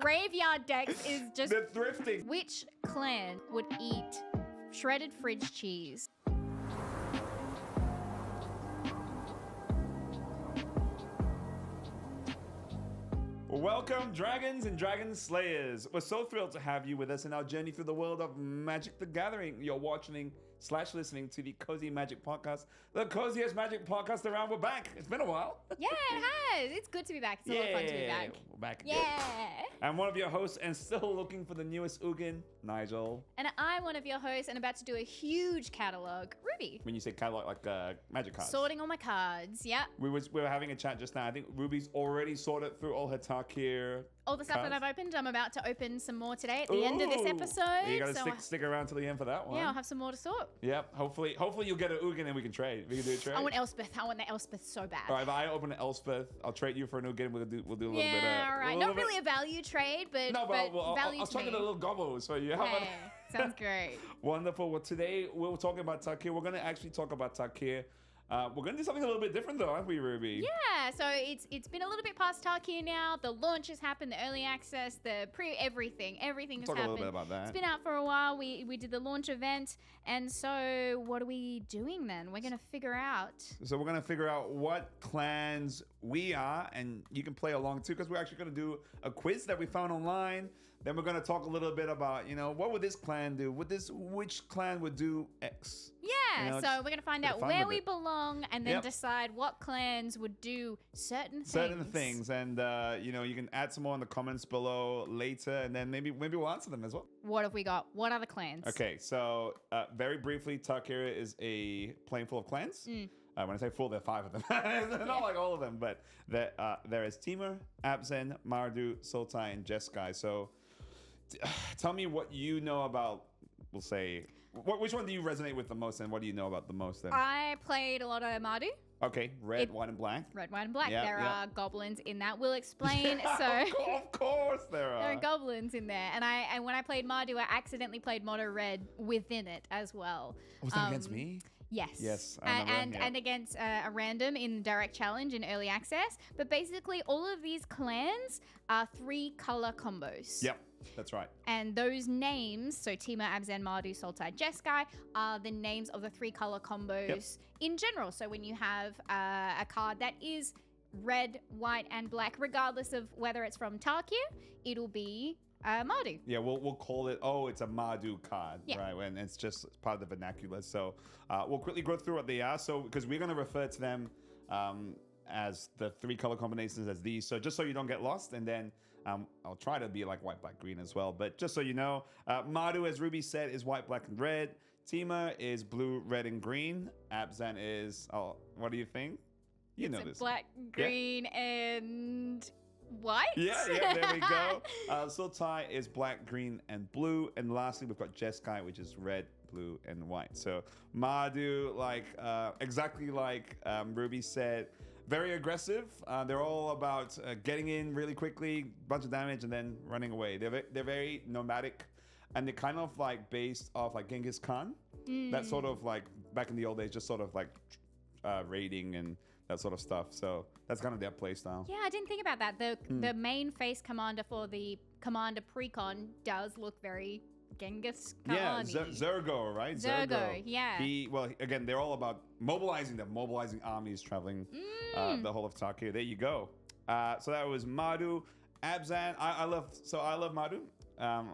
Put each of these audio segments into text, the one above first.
graveyard decks is just... They're thrifting. Which clan would eat shredded fridge cheese? Welcome, dragons and dragon slayers. We're so thrilled to have you with us in our journey through the world of Magic the Gathering. You're watching/listening to the Cozy Magic Podcast, the coziest magic podcast around. We're back. It's been a while. Yeah, it has. It's good to be back. It's a lot of fun to be back. We're back again. Yeah. I'm one of your hosts and still looking for the newest Ugin, Nigel. And I'm one of your hosts and about to do a huge catalog, Ruby. When you say catalog, like magic cards. Sorting all my cards, yeah. We were having a chat just now. I think Ruby's already sorted through all her Tarkir. All the stuff that I've opened, I'm about to open some more today at the end of this episode. You gotta stick around till the end for that one. Yeah, I'll have some more to sort. Yep. Hopefully you'll get an Ugin and we can trade. We can do a trade. I want Elspeth. I want the Elspeth so bad. All right, if I open an Elspeth, I'll trade you for an Ugin. We'll do a little bit of... Yeah, all right. Not really a value trade, but value I'll to chuck me. in a little gobble. So you Hey, sounds great. Wonderful. Well, today we're talking about Tarkir. We're going to actually talk about Tarkir. We're going to do something a little bit different though, aren't we, Ruby? Yeah, so it's been a little bit past Tarkir now. The launch has happened, the early access, the everything has happened. Talk a little bit about that. It's been out for a while. We did the launch event, and so what are we doing then? We're going to figure out. So we're going to figure out what clans we are, and you can play along too, because we're actually going to do a quiz that we found online. Then we're going to talk a little bit about, what would this clan do? Which clan would do X? Yeah, so we're going to find out where we belong and then Yep. decide what clans would do certain things. And, you can add some more in the comments below later, and then maybe we'll answer them as well. What have we got? What other clans? Okay, so very briefly, Tarkir is a plane full of clans. When I say full, there are 5 of them. Not like all of them, but there is Temur, Abzan, Mardu, Sultai, and Jeskai. So tell me what you know about, we'll say, which one do you resonate with the most, and what do you know about the most then? I played a lot of Mardu. Okay, red, white, and black. Red, white, and black. Yeah, there yeah. are goblins in that. We'll explain. Of course there are. There are goblins in there. And when I played Mardu, I accidentally played Mono Red within it as well. Was that against me? Yes. Yes, I remember, and against a random in direct challenge in early access. But basically, all of these clans are 3 color combos. Yep, that's right. And those names, so Temur, Abzan, Mardu, Sultai, Jeskai, are the names of the 3 color combos in general. So when you have a card that is red, white, and black, regardless of whether it's from Tarkir, it'll be Mardu. Yeah, we'll call it, it's a Mardu card, right? And it's just part of the vernacular. So we'll quickly go through what they are. So, because we're going to refer to them as the 3 color combinations as these. So just so you don't get lost, and then I'll try to be like white, black, green as well. But just so you know, Mardu, as Ruby said, is white, black, and red. Temur is blue, red, and green. Abzan is, what do you think? You know this. Black, green, and white? Yeah, there we go. Sultai is black, green, and blue. And lastly, we've got Jeskai, which is red, blue, and white. So Mardu, exactly like Ruby said, very aggressive. They're all about getting in really quickly, bunch of damage, and then running away. They're very nomadic, and they're kind of like based off like Genghis Khan. That sort of like back in the old days, just sort of like raiding and that sort of stuff. So that's kind of their play style. Yeah, I didn't think about that. The main face commander for the commander precon does look very Genghis Khan. Yeah, Zergo, right? Zergo, yeah. Again, they're all about mobilizing armies traveling the whole of Tarkir. There you go. So that was Mardu. Abzan, I love Mardu.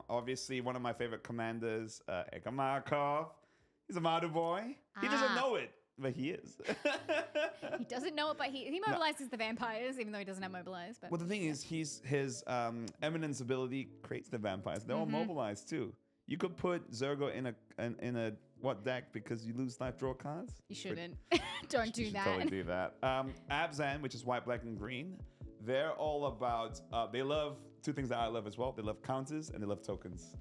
Obviously, one of my favorite commanders, Ekamarkov. He's a Mardu boy. He doesn't know it, but he is. He doesn't know it, but he mobilizes the vampires, even though he doesn't have mobilize. But well, the thing is, his eminence ability creates the vampires. They're all mobilized too. You could put Zergo in a what deck because you lose life, draw cards? You shouldn't. Don't do that. Totally do that. Abzan, which is white, black, and green. They're all about, they love 2 things that I love as well. They love counters and they love tokens.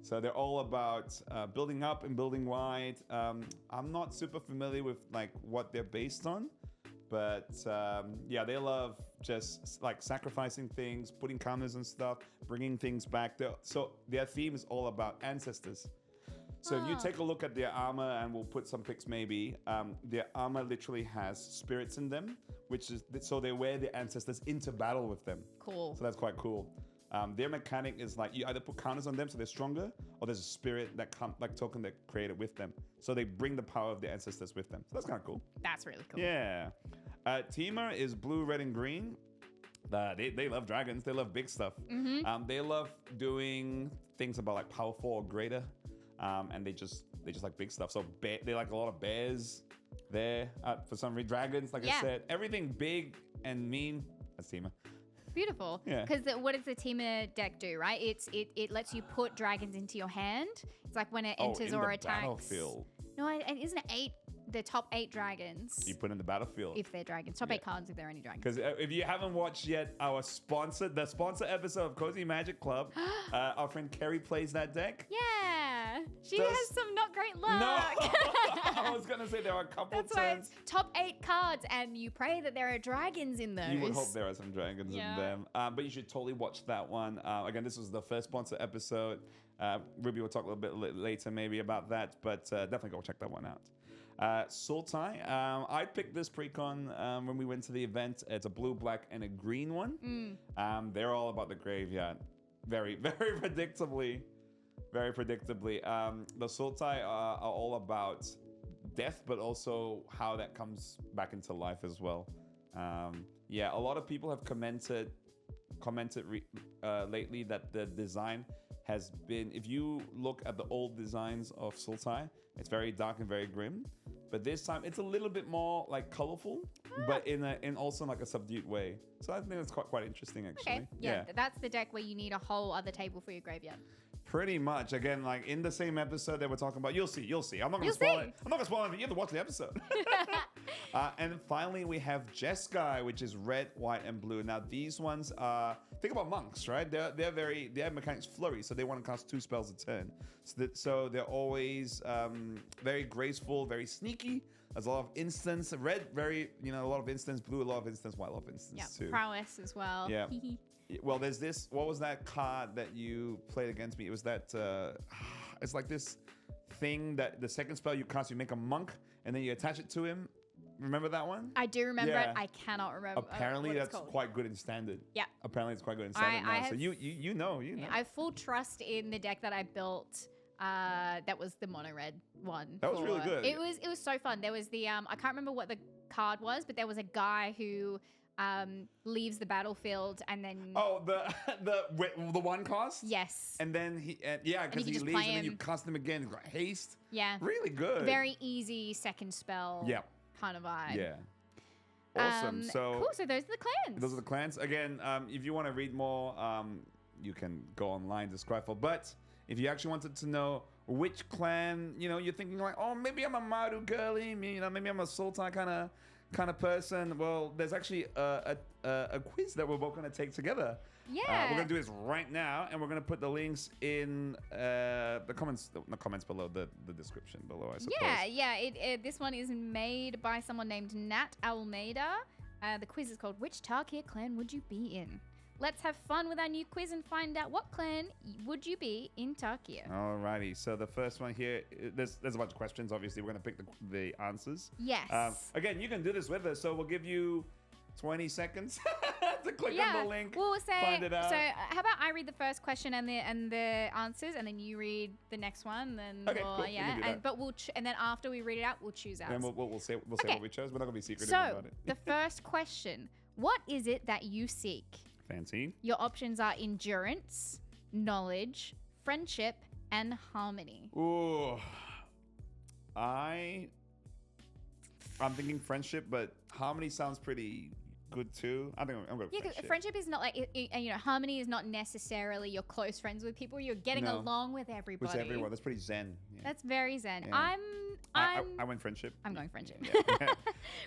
So they're all about building up and building wide. I'm not super familiar with like what they're based on, but they love just like sacrificing things, putting counters and stuff, bringing things back. So their theme is all about ancestors. So if you take a look at their armor, and we'll put some pics maybe, their armor literally has spirits in them, which is so they wear their ancestors into battle with them. Cool. So that's quite cool. Their mechanic is like you either put counters on them so they're stronger, or there's a spirit that token that created with them. So they bring the power of their ancestors with them. So that's kind of cool. That's really cool. Yeah. Temur is blue, red, and green. They love dragons. They love big stuff. They love doing things about like power 4 or greater. And they just like big stuff. So they like a lot of bears there. For some reason, dragons, like I said, everything big and mean. That's Temur. Beautiful. Yeah. Because what does the Temur deck do, right? It lets you put dragons into your hand. It's like when it enters in or the attacks. Battlefield. No, and isn't it 8? The top 8 dragons. You put in the battlefield. If they're dragons. Top 8 cards if there are any dragons. Because if you haven't watched yet the sponsor episode of Cozy Magic Club, our friend Kerry plays that deck. Yeah. She has some not great luck. No. I was going to say there are a couple That's why turns. it's top 8 cards and you pray that there are dragons in those. You would hope there are some dragons in them. But you should totally watch that one. Again, this was the first sponsor episode. Ruby will talk a little bit later maybe about that, but definitely go check that one out. Sultai. I picked this precon when we went to the event. It's a blue, black, and a green one. They're all about the graveyard. Very, very predictably. Very predictably. The Sultai are all about death, but also how that comes back into life as well. A lot of people have commented lately that the design has been, if you look at the old designs of Sultai, it's very dark and very grim. But this time it's a little bit more like colorful, but in also like a subdued way. So I think it's quite interesting actually. Okay, yeah, that's the deck where you need a whole other table for your graveyard. Pretty much. Again, like in the same episode that we're talking about, you'll see. I'm not going to spoil it. I'm not going to spoil it. You have to watch the episode. And finally, we have Jeskai, which is red, white, and blue. Now, these ones are, think about monks, right? They have mechanics flurry, so they want to cast 2 spells a turn. So they're always very graceful, very sneaky. There's a lot of instance. Red, very, a lot of instance. Blue, a lot of instance. White, a lot of instance too. Prowess as well. Yeah. Well, there's this. What was that card that you played against me? It was that. It's like this thing that the second spell you cast, you make a monk, and then you attach it to him. Remember that one? I do remember it. I cannot remember. Apparently, what that's it's called. quite good in standard. Yeah. Apparently, it's quite good in standard now. So you know. I have full trust in the deck that I built. That was the mono red one. That was really good. It was so fun. There was the I can't remember what the card was, but there was a guy who leaves the battlefield and then the one cost. Yes. And then because he leaves and then you cast him again. Got haste. Yeah. Really good. Very easy second spell. Yeah. Kind of vibe. Yeah. Awesome. Cool. So those are the clans. Those are the clans. Again, if you want to read more, you can go online to Scryfall. But if you actually wanted to know which clan, you're thinking like, oh, maybe I'm a Mardu girly, maybe I'm a Sultai kind of person. Well, there's actually a quiz that we're both going to take together. Yeah. We're going to do this right now, and we're going to put the links in the comments below, the description below, I suppose. Yeah. This one is made by someone named Nat Almeida. The quiz is called Which Tarkir clan would you be in? Let's have fun with our new quiz and find out what clan would you be in Tarkir. Alrighty, so the first one here, there's a bunch of questions. Obviously, we're going to pick the answers. Yes. Again, you can do this with us, so we'll give you 20 seconds to click on the link. We'll say, find it out. So how about I read the first question and the answers, and then you read the next one. Then cool. Yeah, and then after we read it out, we'll choose ours. And we'll say what we chose. We're not going to be secretive about it. The first question: what is it that you seek? Fancy. Your options are endurance, knowledge, friendship, and harmony. Ooh. I'm thinking friendship, but harmony sounds pretty good too. I think I'm going to friendship. Friendship is not like, harmony is not necessarily you're close friends with people. You're getting along with everybody. With everyone. That's pretty zen. Yeah. That's very zen. Yeah. I went friendship. I'm going friendship. Yeah.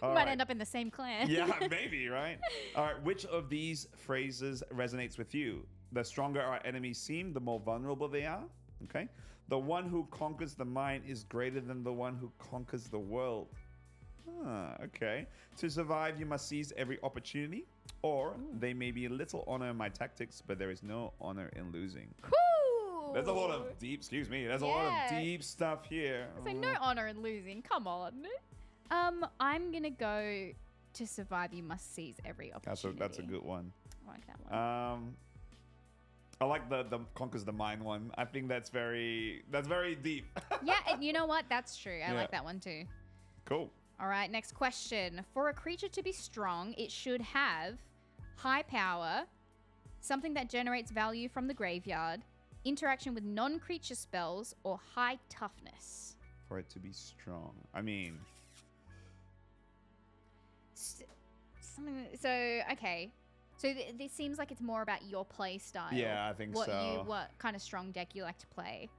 Might end up in the same clan. Yeah, maybe, right? All right. Which of these phrases resonates with you? The stronger our enemies seem, the more vulnerable they are. Okay. The one who conquers the mind is greater than the one who conquers the world. Okay. To survive, you must seize every opportunity. Or they may be little honor in my tactics, but there is no honor in losing. Cool. There's a lot of deep, there's a lot of deep stuff here. So no honor in losing. Come on. I'm going to go to survive, you must seize every opportunity. That's a good one. I like that one. I like the conquers the mind one. I think that's very deep. Yeah, and you know what? That's true. I like that one too. Cool. All right, next question. For a creature to be strong, it should have high power, something that generates value from the graveyard, interaction with non-creature spells, or high toughness. For it to be strong. I mean... Okay. So this seems like it's more about your play style. Yeah, I think so. What kind of strong deck you like to play.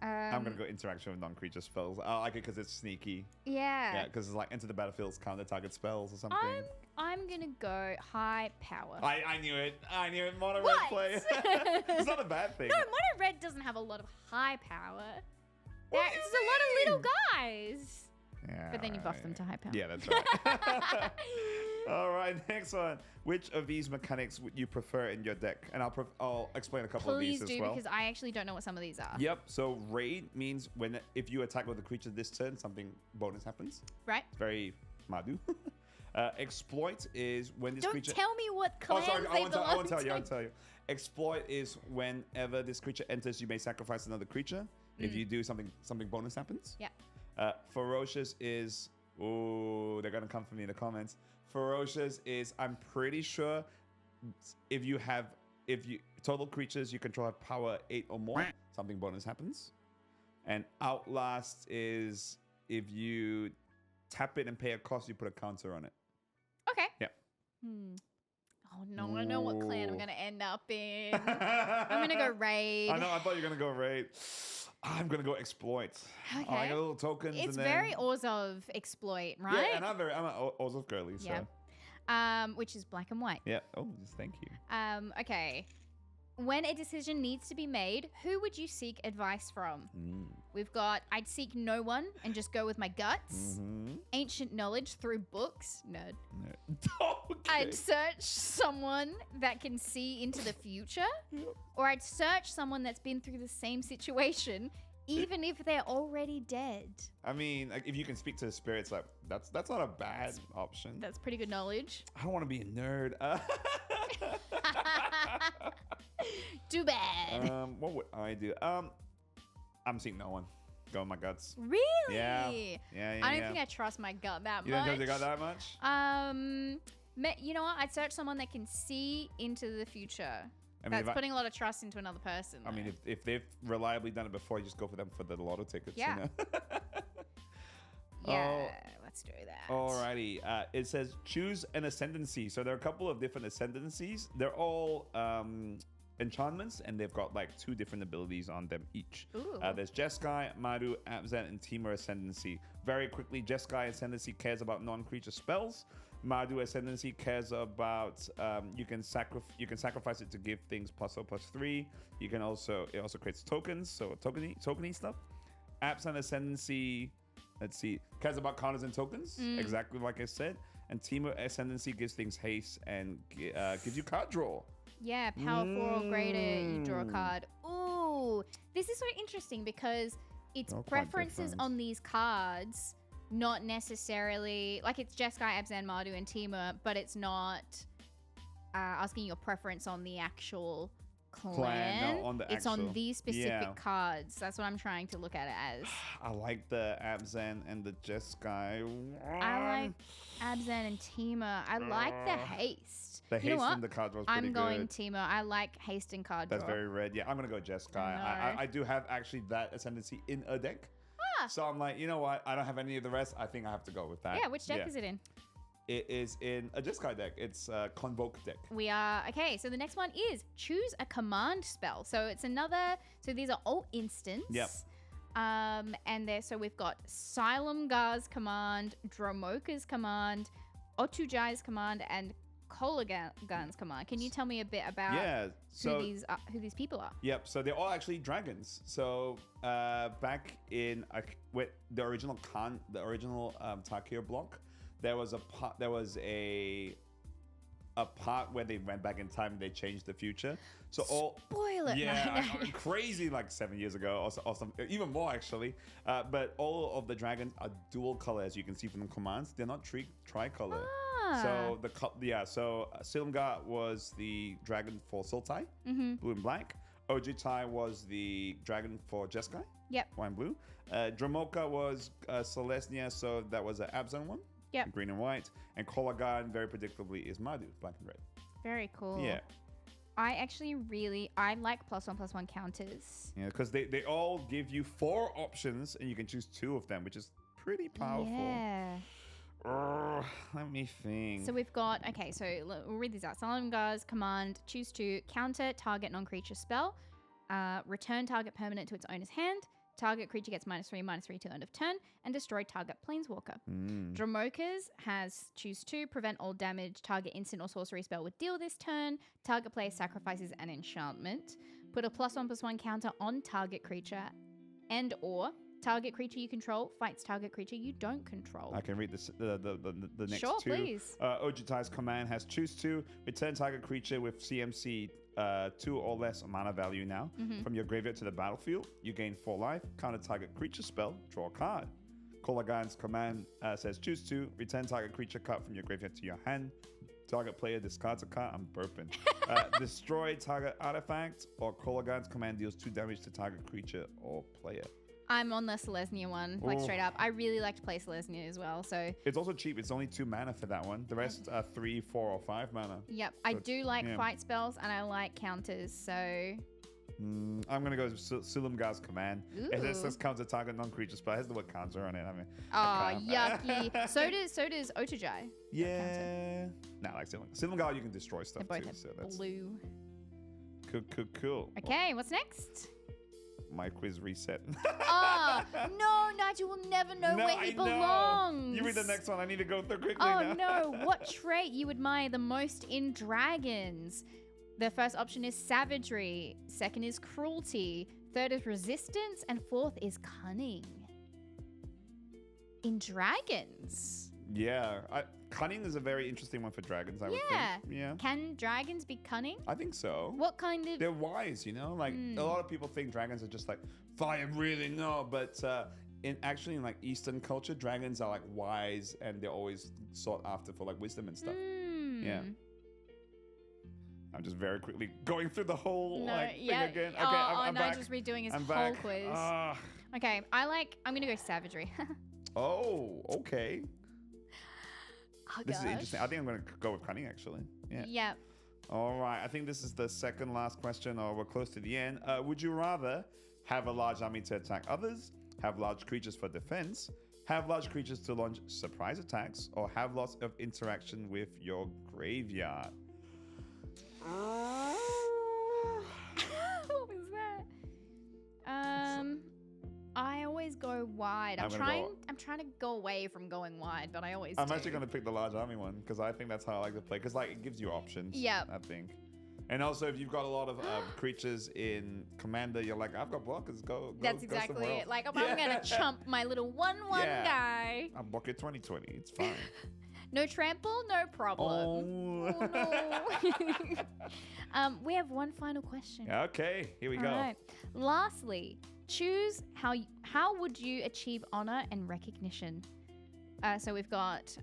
I'm going to go interaction with non-creature spells. I like it because it's sneaky. Yeah. Yeah, because it's like enter the battlefield, counter target spells or something. I'm going to go high power. I knew it. Mono red play. It's not a bad thing. No, mono red doesn't have a lot of high power. There's a lot of little guys. Yeah, but then you buff them to high power. Yeah, that's right. All right, next one. Which of these mechanics would you prefer in your deck? And I'll explain a couple of these as well. Please do, because I actually don't know what some of these are. Yep. So raid means if you attack with a creature this turn, something bonus happens. Right. It's very Mardu. Exploit is when this creature... Don't tell me what clans I won't tell you. Exploit is whenever this creature enters, you may sacrifice another creature. If you do something bonus happens. Yeah. Ferocious is... Oh, they're going to come for me in the comments. Ferocious is, I'm pretty sure if you total creatures you control have power 8 or more, something bonus happens. And Outlast is if you tap it and pay a cost, you put a counter on it. Okay. Yeah. Oh no, I know what clan I'm gonna end up in. I'm gonna go raid. I know, I thought you were gonna go raid. I'm gonna go exploit. Okay. I like a little tokens. It's and very Orzhov exploit, right? Yeah, and I'm an Orzhov girly, so. Yeah. Which is black and white. Yeah. Oh, just thank you. Okay. When a decision needs to be made, who would you seek advice from? We've got, I'd seek no one and just go with my guts. Ancient knowledge through books. Nerd. Okay. I'd search someone that can see into the future. Or I'd search someone that's been through the same situation, even if they're already dead. I mean, like, if you can speak to the spirits, like that's not a bad option. That's pretty good knowledge. I don't want to be a nerd. Too bad. What would I do? I'm seeing no one. Go with my guts. Really? Yeah. I don't think I trust my gut that much. You don't trust your gut that much? You know what? I'd search someone that can see into the future. I mean, That's putting a lot of trust into another person. I mean, if they've reliably done it before, you just go for them for the lotto tickets. Yeah. You know? Yeah, let's do that. Alrighty. It says choose an ascendancy. So there are a couple of different ascendancies. They're all enchantments, and they've got like 2 different abilities on them each. There's Jeskai, Mardu, Abzan, and Temur ascendancy. Very quickly, Jeskai ascendancy cares about non-creature spells. Mardu ascendancy cares about you can sacrifice it to give things +0/+3. You can also creates tokens, so tokeny stuff. Abzan ascendancy, let's see, cares about counters and tokens, exactly like I said. And Temur ascendancy gives things haste and gives you card draw. Yeah, power 4 or greater, you draw a card. Ooh, this is so interesting because it's preferences on these cards, not necessarily, like it's Jeskai, Abzan, Mardu, and Temur, but it's not asking your preference on the actual clan. No, on the it's actual, on these specific cards. That's what I'm trying to look at it as. I like the Abzan and the Jeskai. I like Abzan and Temur. I like the haste. The haste in the card draw is pretty good. I'm going Temur. I like haste in card draw. That's very red. Yeah, I'm going to go Jeskai. I do have actually that ascendancy in a deck. So I'm like, you know what? I don't have any of the rest. I think I have to go with that. Yeah, which deck is it in? It is in a Jeskai deck. It's a Convoke deck. We are, okay, so the next one is choose a command spell. So it's another, so these are all instants. Yep. And so we've got Silumgar's command, Dromoka's command, Otujai's command, and Kolagan's command. Can you tell me a bit about who these people are? Yep. So they're all actually dragons. So back in the original Tarkir block, there was a part where they went back in time and they changed the future. So spoil it. Yeah, crazy, like 7 years ago or some, even more actually. But all of the dragons are dual color, as you can see from the commands. They're not tricolor. So so Silumgar was the dragon for Sultai, blue and black. Ojutai was the dragon for Jeskai, Yep. white and blue. Dramoka was Celestia, so that was an Abzan one, Yep. green and white. And Kolagan, very predictably, is Mardu, black and red. Very cool. Yeah. I actually I like +1/+1 counters. Yeah, because they all give you 4 options and you can choose 2 of them, which is pretty powerful. Yeah. Let me think. So we've got, okay, so we'll read these out. Silumgar's command, choose to counter target non-creature spell, return target permanent to its owner's hand, target creature gets -3/-3 till end of turn, and destroy target planeswalker. Dramoka's has choose to prevent all damage, target instant or sorcery spell would deal this turn, target player sacrifices an enchantment, put a +1/+1 counter on target creature, and or target creature you control fights target creature you don't control. I can read the next Sure, 2. please. Ojutai's command has choose to return target creature with CMC 2 or less mana value now from your graveyard to the battlefield. You gain 4 life. Counter target creature spell. Draw a card. Kolagan's command says choose to return target creature card from your graveyard to your hand. Target player discards a card. I'm burping. Destroy target artifact, or Kolagan's command deals 2 damage to target creature or player. I'm on the Selesnya one, like straight up. I really like to play Selesnya as well, so. It's also cheap. It's only 2 mana for that one. The rest are 3, 4, or 5 mana. Yep, I do like fight spells and I like counters, so. I'm going to go with Silumgar's command. It says counter target non-creature spell. It has the word counter on it. I mean, yucky. so does Otujai. Yeah. No, like Silumgar, you can destroy stuff They both too. have So that's blue. Cool. Okay, what's next? My quiz reset. No, Nigel will never know where he belongs. You read the next one. I need to go through quickly now. now. No. What trait you admire the most in dragons? The first option is savagery. Second is cruelty. Third is resistance. And fourth is cunning. In dragons? Yeah. Cunning is a very interesting one for dragons, I would think. Yeah. Can dragons be cunning? I think so. What kind of... They're wise, you know? Like, a lot of people think dragons are just like fire breathing. No, but in like Eastern culture, dragons are like wise and they're always sought after for like wisdom and stuff. Yeah. I'm just very quickly going through the whole thing again. Okay, I'm back. Just redoing his I'm whole back. quiz. Okay, I'm gonna go savagery. Oh, okay. This is gosh. interesting. I think I'm going to go with cunning, actually. Yeah. Yep. All right. I think this is the second last question, or we're close to the end. Would you rather have a large army to attack others, have large creatures for defense, have large creatures to launch surprise attacks, or have lots of interaction with your graveyard? What was that? I always go wide. I'm trying to go away from going wide, but I always I'm do. actually going to pick the large army one because I think that's how I like to play. Because like it gives you options. Yeah. I think. And also, if you've got a lot of creatures in Commander, you're like, I've got blockers. Go. That's exactly it. Like, I'm gonna chump my little 1/1 guy. I'll block your 20/20. It's fine. No trample, no problem. Oh no. We have one final question. Okay, here we go. All right. Lastly, choose how would you achieve honor and recognition? So we've got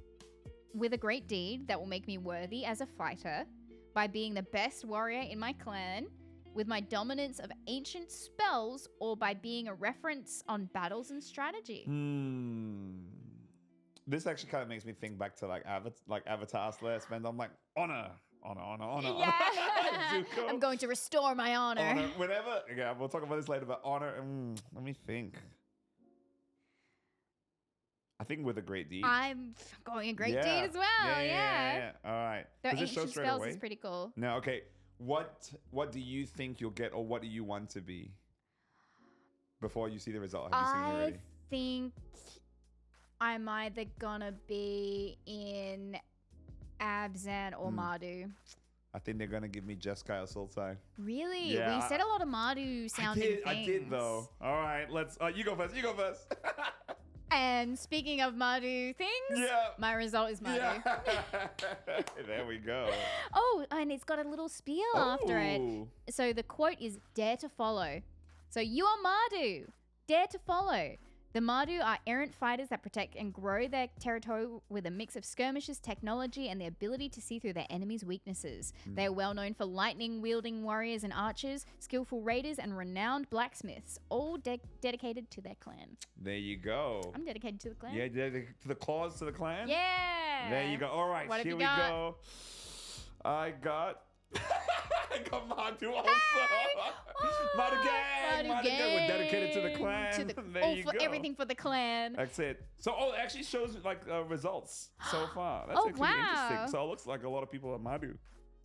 with a great deed that will make me worthy as a fighter, by being the best warrior in my clan, with my dominance of ancient spells, or by being a reference on battles and strategy. This actually kind of makes me think back to like Avatar's last band. I'm like, honor. Yeah. I'm going to restore my honor. Whenever, we'll talk about this later, but honor, let me think. I think with a great deed. I'm going a great deed as well. Yeah. All right. The Does it show ancient straight spells away? is pretty cool. No, okay. What do you think you'll get, or what do you want to be? Before you see the result, have you seen it already? I think I'm either gonna be in Abzan or Mardu. I think they're gonna give me Jeskai or Sultai. Really? Yeah, We said a lot of Mardu sounding things. I did though. All right, let's. You go first. And speaking of Mardu things, my result is Mardu. Yeah. There we go. Oh, and it's got a little spiel after it. So the quote is, "Dare to follow." So you are Mardu. Dare to follow. The Mardu are errant fighters that protect and grow their territory with a mix of skirmishes, technology, and the ability to see through their enemies' weaknesses. They are well known for lightning-wielding warriors and archers, skillful raiders, and renowned blacksmiths, all dedicated to their clan. There you go. I'm dedicated to the clan. Yeah, dedicated to the claws to the clan? Yeah. There you go. All right, What have here you we got? go. I got... I got Mardu also. Mardu gang. Mardu gang. We're dedicated to the clan. There you go. Everything for the clan. That's it. So, it actually shows like results so far. That's Oh, actually wow. interesting. So it looks like a lot of people are Mardu.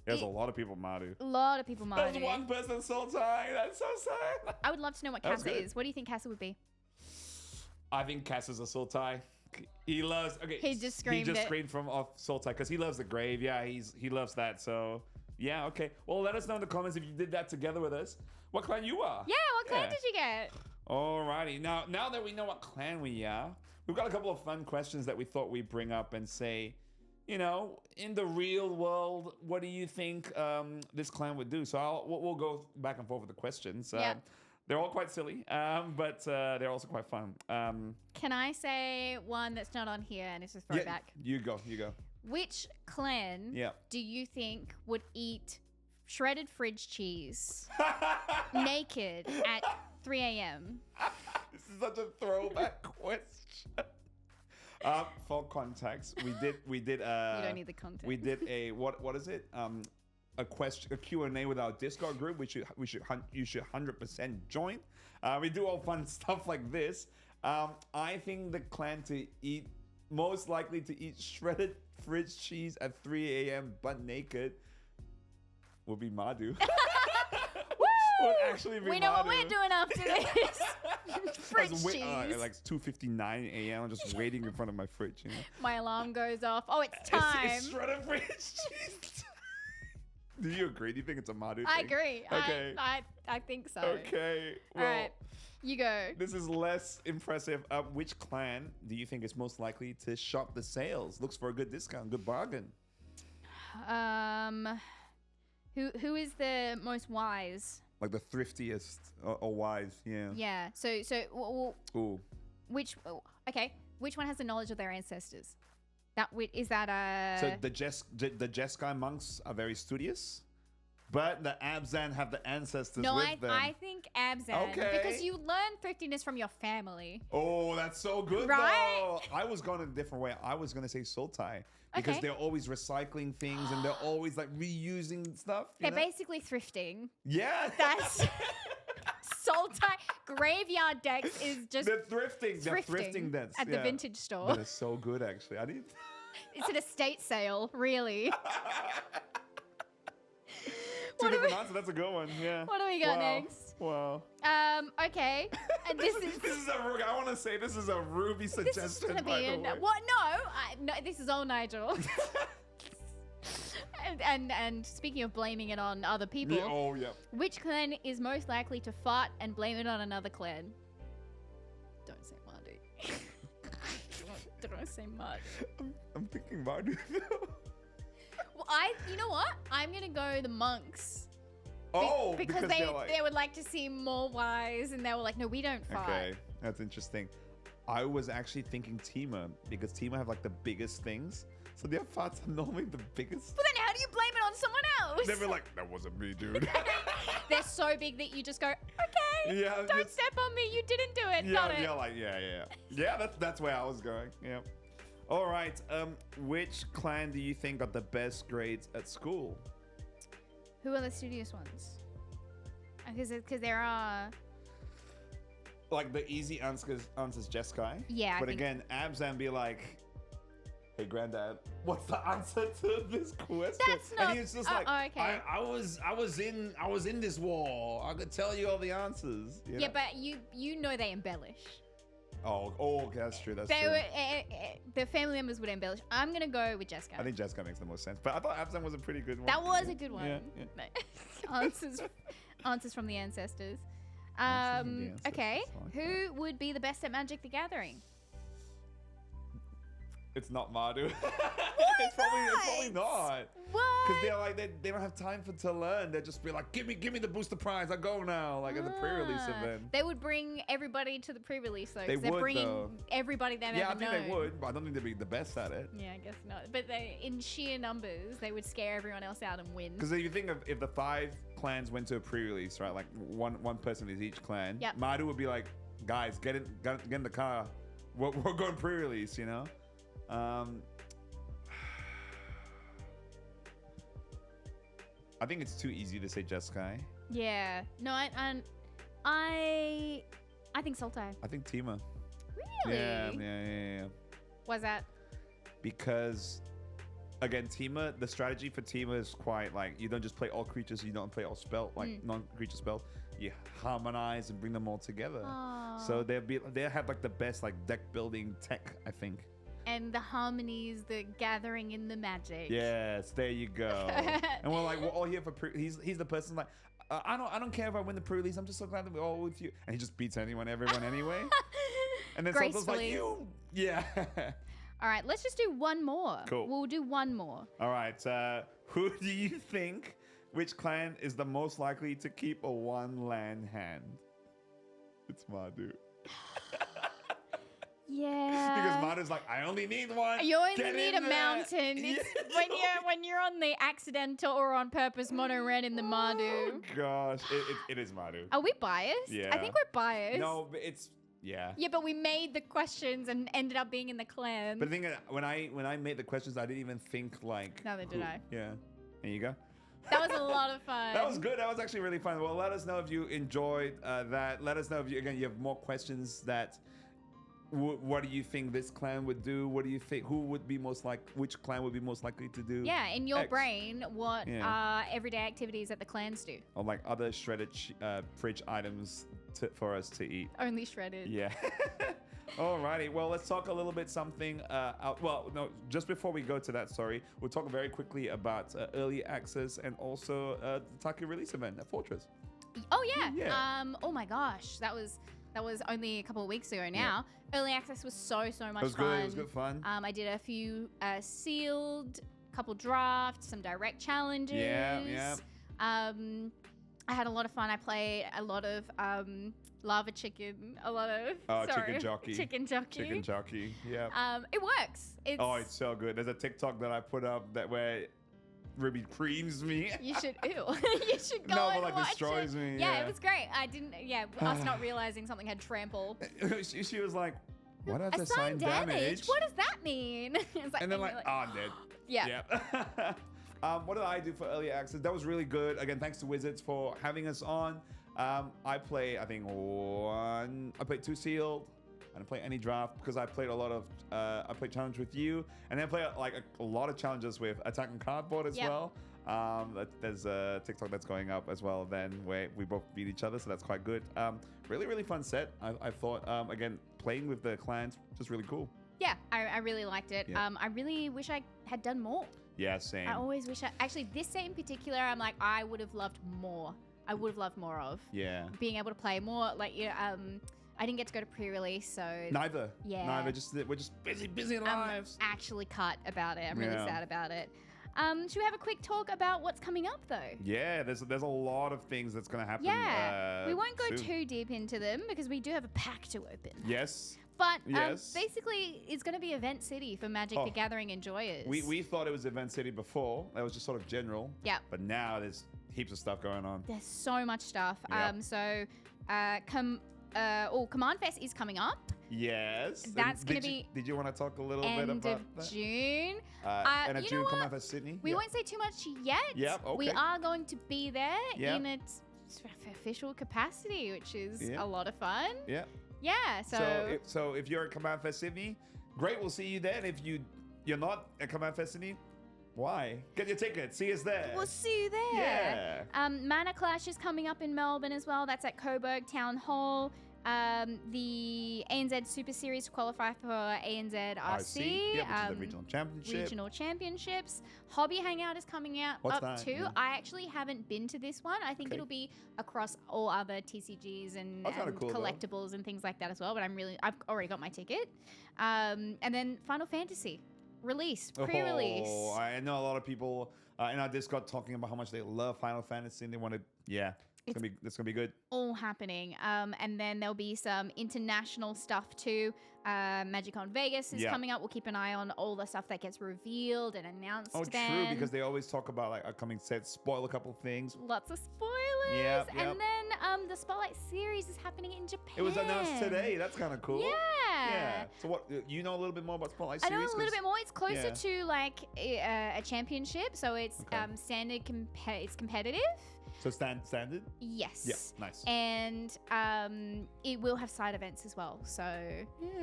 There's a lot of people Mardu. A lot of people Mardu. There's one person Sultai. That's so sad. I would love to know what That's Cassa good. is. What do you think Cassa would be? I think Cassa's a Sultai. He loves. Okay. He just screamed it. screamed from off Sultai because he loves the grave. Yeah, he loves that. So yeah, okay. Well, let us know in the comments if you did that together with us. What clan you are? Yeah, what clan did you get? Alrighty. Now that we know what clan we are, we've got a couple of fun questions that we thought we'd bring up and say, you know, in the real world, what do you think this clan would do? So we'll go back and forth with the questions. Yeah. They're all quite silly, but they're also quite fun. Can I say one that's not on here and it's a throwback? You go. Which clan do you think would eat shredded fridge cheese naked at 3 a.m.? This is such a throwback question. For context, we did. You don't need the context. We did a what is it? A Q&A with our Discord group, which you should 100% join. We do all fun stuff like this. I think the clan to eat most likely to eat shredded fridge cheese at 3 a.m. butt naked would be Mardu. Would actually be we know what Mardu. we're doing after this. Fridge cheese. At like 2:59 a.m. I'm just waiting in front of my fridge. You know? My alarm goes off. Oh, it's time. It's shredded fridge cheese. Do you agree? Do you think it's a Mardu thing? I agree. Okay. I think so. Okay. Well, All right. You go. This is less impressive. Which clan do you think is most likely to shop the sales? Looks for a good discount, good bargain. Who is the most wise? Like the thriftiest or wise, yeah. Yeah. So Ooh. which one has the knowledge of their ancestors? Is that So the Jeskai monks are very studious, but the Abzan have the ancestors with them. I think Abzan. Okay. Because you learn thriftiness from your family. Oh, that's so good, Right? though. I was going a different way. I was going to say Sultai. Because they're always recycling things and they're always like reusing stuff. They're basically thrifting. Yeah. That's Sultai graveyard decks is just They're thrifting. They're thrifting decks. at the vintage store. That is so good, actually. I need. It's an estate sale, really. Two different answers. That's a good one. Yeah. What do we got next? Wow. Okay. And this is I want to say this is a Ruby suggestion. this is gonna by be the way. what? No, this is all Nigel. and speaking of blaming it on other people, Yeah, oh yeah. which clan is most likely to fart and blame it on another clan? Don't say Mardu. Don't say Mardu. I'm thinking Mardu. Well, you know what? I'm gonna go the monks. Because they would like to seem more wise, and they were like, no, we don't fart. Okay, that's interesting. I was actually thinking Temur because Temur have like the biggest things, so their farts are normally the biggest. But then how do you blame it on someone else? They'd be like, that wasn't me, dude. They're so big that you just go, okay, Yeah, don't just- step on me, you didn't do it, Yeah, got it. yeah. That's where I was going. Yeah. All right. Which clan do you think got the best grades at school? Who are the studious ones? Because there are... Like the easy answers Jeskai. Yeah, I But think- again, Abzan be like, hey granddad, what's the answer to this question? That's not- And he's just oh, like, oh, okay. I was in this war. I could tell you all the answers. you Yeah, know? but you know they embellish. Oh, okay, that's true. That's They true. were, the family members would embellish. I'm going to go with Jeskai. I think Jeskai makes the most sense. But I thought Abzan was a pretty good one. That was a good one. Yeah. Answers from the ancestors. Answers from the ancestors, Okay. I like Who would be the best at Magic the Gathering? It's not Mardu. It's probably not. What? Because they're like they don't have time to learn. They'll just be like, give me the booster prize. I go now. Like at the pre-release event. They would bring everybody to the pre-release though. They They're would, bringing though. everybody they've Yeah, I ever think known. they would, but I don't think they'd be the best at it. Yeah, I guess not. But they, in sheer numbers, they would scare everyone else out and win. Because if you think of if the 5 clans went to a pre-release, right? Like one person is each clan. Yep. Mardu would be like, guys, get in the car. We're going pre-release, you know. I think it's too easy to say Jeskai. Yeah. No, I think Sultai. I think Temur. Really? Yeah. Why's that? Because again, Temur, the strategy for Temur is quite like you don't just play all creatures, you don't play all spell non-creature spells. You harmonize and bring them all together. Aww. So they have like the best like deck building tech, I think. And the harmonies, the gathering in the magic. Yes, there you go. And we're like, we're all here for he's the person like I don't care if I win the pre-release. I'm just so glad that we're all with you. And he just beats everyone anyway. And then Sultan's like, you. Yeah. All right, let's just do one more. Cool. We'll do one more. All right. Who do you think, which clan is the most likely to keep a 1 land hand? It's Mardu. Yeah. Because Mardu's like, I only need one. You only Get need in a there." mountain. It's when you're on the accidental or on purpose mono red in the Mardu. Oh gosh, it is Mardu. Are we biased? Yeah. I think we're biased. No, but it's yeah. Yeah, but we made the questions and ended up being in the clan. But the thing is, when I made the questions, I didn't even think like. Neither did I. Yeah. There you go. That was a lot of fun. That was good. That was actually really fun. Well, let us know if you enjoyed that. Let us know if you have more questions that. What do you think this clan would do? What do you think? Which clan would be most likely to do? Yeah, in your X? brain, what everyday activities that the clans do? Or like other shredded fridge items for us to eat. Only shredded. Yeah. Alrighty. Well, let's talk a little bit something. Well, no, just before we go to that, we'll talk very quickly about early access and also the Tarkir release event at Fortress. Oh yeah. Yeah. Oh my gosh, that was only a couple of weeks ago now. Early access was so much fun. It was good fun. I did a few sealed, couple drafts, some direct challenges. Yeah. I had a lot of fun. I played a lot of lava chicken, a lot of chicken jockey. Chicken jockey. Yeah. It works. It's so good. There's a TikTok that I put up where Ruby creams me. You should you should go and like watch destroys it. me. Yeah, it was great. I didn't. Yeah, us not realizing something had trample. she was like, "What has Assigned assigned damage? What does that mean?" It's And then like, I'm dead. Yeah. What did I do for early access? That was really good. Again, thanks to Wizards for having us on. I played 2 sealed. I didn't play any draft because I played a lot of I played challenge with you, and then I played like a lot of challenges with Attack and Cardboard as well. There's a TikTok that's going up as well then where we both beat each other, so that's quite good. Really fun set. I thought again playing with the clans just really cool. Yeah, I really liked it. Yeah. I really wish I had done more. Yeah, same. I always wish actually this set in particular, I'm like, I would have loved more. I would have loved more of. Yeah. Being able to play more, like I didn't get to go to pre-release, so Neither. Yeah. Neither. We're just busy lives. I'm actually cut about it. I'm really Yeah. sad about it. Should we have a quick talk about what's coming up though? Yeah, there's a lot of things that's gonna happen. Yeah, we won't go soon. too deep into them because we do have a pack to open. Yes. But Yes. basically, it's going to be Event City for Magic the Gathering enjoyers. We thought it was Event City before. That was just sort of general. Yeah. But now there's heaps of stuff going on. There's so much stuff. Yep. Command Fest is coming up. Yes. That's going to be Did you want to talk a little bit end about of that? June. And at you June, know come what? out for Sydney. We Yep. won't say too much yet. Yep, okay. We are going to be there Yep. in its official capacity, which is Yep. a lot of fun. Yeah. Yeah. So if you're at Command Fest Sydney, great, we'll see you there. And if you're not at Command Fest Sydney, why? Get your ticket. See us there. We'll see you there. Yeah. Mana Clash is coming up in Melbourne as well. That's at Coburg Town Hall. The ANZ Super Series to qualify for ANZ RC. Yeah, which is the regional championship. Regional championships. Hobby Hangout is coming out What's up that? too. Yeah. I actually haven't been to this one. I think Okay. it'll be across all other TCGs and, That's kinda and cool, though. collectibles and things like that as well. But I've already got my ticket. And then Final Fantasy. Release, pre-release. Oh, I know a lot of people in our Discord talking about how much they love Final Fantasy and they want to. Yeah, it's gonna be good. All happening. And then there'll be some international stuff too. MagicCon Vegas is coming up. We'll keep an eye on all the stuff that gets revealed and announced. Oh, then. true, because they always talk about like upcoming sets, spoil a couple things. Lots of spoilers. Yep. And then the Spotlight series is happening in Japan. It was announced today. That's kind of cool. Yeah. So what, you know a little bit more about Spotlight I series? know a little bit more. It's closer to like a championship, so it's standard. It's competitive. So standard? Yes. Yeah, nice. And it will have side events as well. So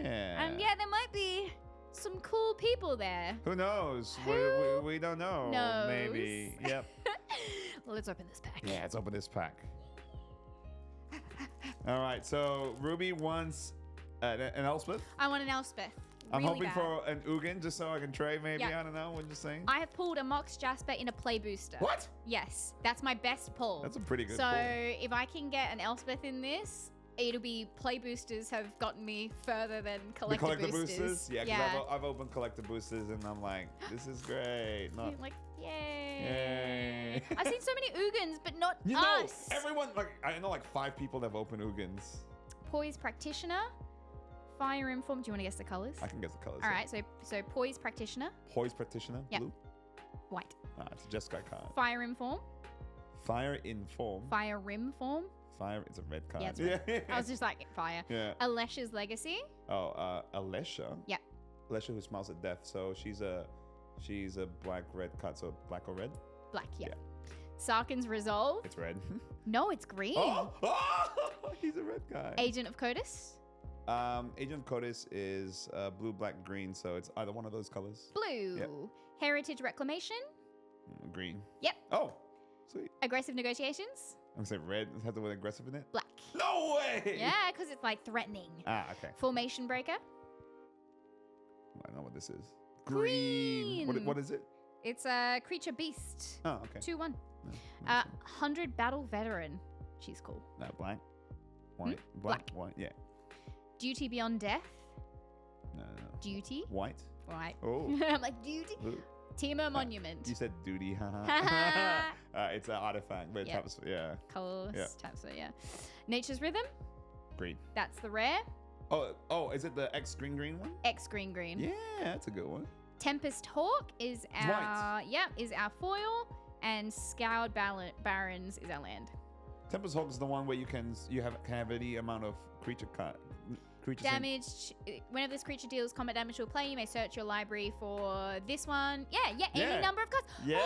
yeah. there might be some cool people there. Who knows? We don't know. Knows? Maybe. Yep. Well, let's open this pack. Yeah, let's open this pack. All right. So Ruby wants an Elspeth. I want an Elspeth. I'm really hoping bad. for an Ugin just so I can trade maybe. Yeah. I don't know. What you're saying? I have pulled a Mox Jasper in a play booster. What? Yes, that's my best pull. That's a pretty good So pull. if I can get an Elspeth in this, it'll be play boosters have gotten me further than collector boosters. Yeah, because I've opened collector boosters and I'm like, this is great. Not, like, yay. yay. I've seen so many Ugins, but not You know, us. everyone, like, I know like 5 people that have opened Ugins. Poise Practitioner, Fire Inform. Do you want to guess the colors? I can guess the colors. All right, so Poise Practitioner. Poise Practitioner, Yep. blue. White. Ah, it's a Jeskai card. Fire Inform. Fire Inform. Fire Rim Form. Fire, it's a red card. Yeah, it's red. I was just like, fire. Yeah. Alesha's Legacy. Oh, Alesha? Yep. Alesha who smiles at death. So she's a black-red card. So black or red? Black, yeah. Sarkin's Resolve. It's red. No, it's green. Oh! He's a red guy. Agent of Codis. Agent Codis is blue, black, green. So it's either one of those colors. Blue. Yep. Heritage Reclamation. Green. Yep. Oh, sweet. Aggressive Negotiations. I'm gonna say red. It has the word aggressive in it. Black. No way. Yeah, because it's like threatening. Ah, okay. Formation Breaker. I know what this is. Green. What is it? It's a creature beast. Oh, okay. 2/1. No, 100 Battle Veteran. She's cool. no, black, white, Black. white. Yeah. Duty Beyond Death. No. Duty. White. Right. Oh. I'm like, duty. Blue. Timur Monument. You said duty. It's an artifact, but Yep. yeah. Colorless. Yeah. Taps it, yeah. Nature's Rhythm. Green. That's the rare. Oh, is it the X green one? X green green. Yeah, that's a good one. Tempest Hawk is our is our foil, and Scoured Barrens is our land. Tempest Hawk is the one where you can have any amount of creature Damage. Whenever this creature deals combat damage to a player, you may search your library for this one. Any number of cards. Yeah,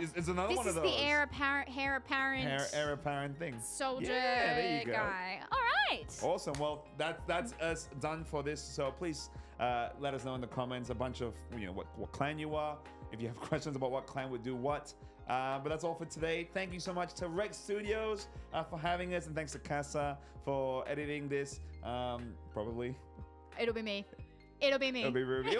it's another one of those. This is the heir apparent thing. soldier there you go. guy. All right. Awesome. Well, that's us done for this. So please let us know in the comments a bunch of what clan you are. If you have questions about what clan would do what. But that's all for today. Thank you so much to Rex Studios for having us, and thanks to Cassa for editing this. Probably. It'll be me. It'll be Ruby. It'll be Ruby,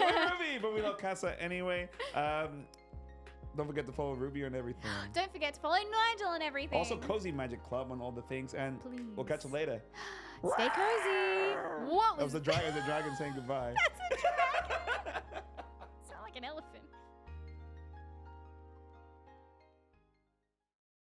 but we love Cassa anyway. Don't forget to follow Ruby on everything. Don't forget to follow Nigel on everything. Also, Cozy Magic Club on all the things, and Please. we'll catch you later. Stay cozy. What was that? Was the dragon saying goodbye. That's a dragon. Sound like an elephant.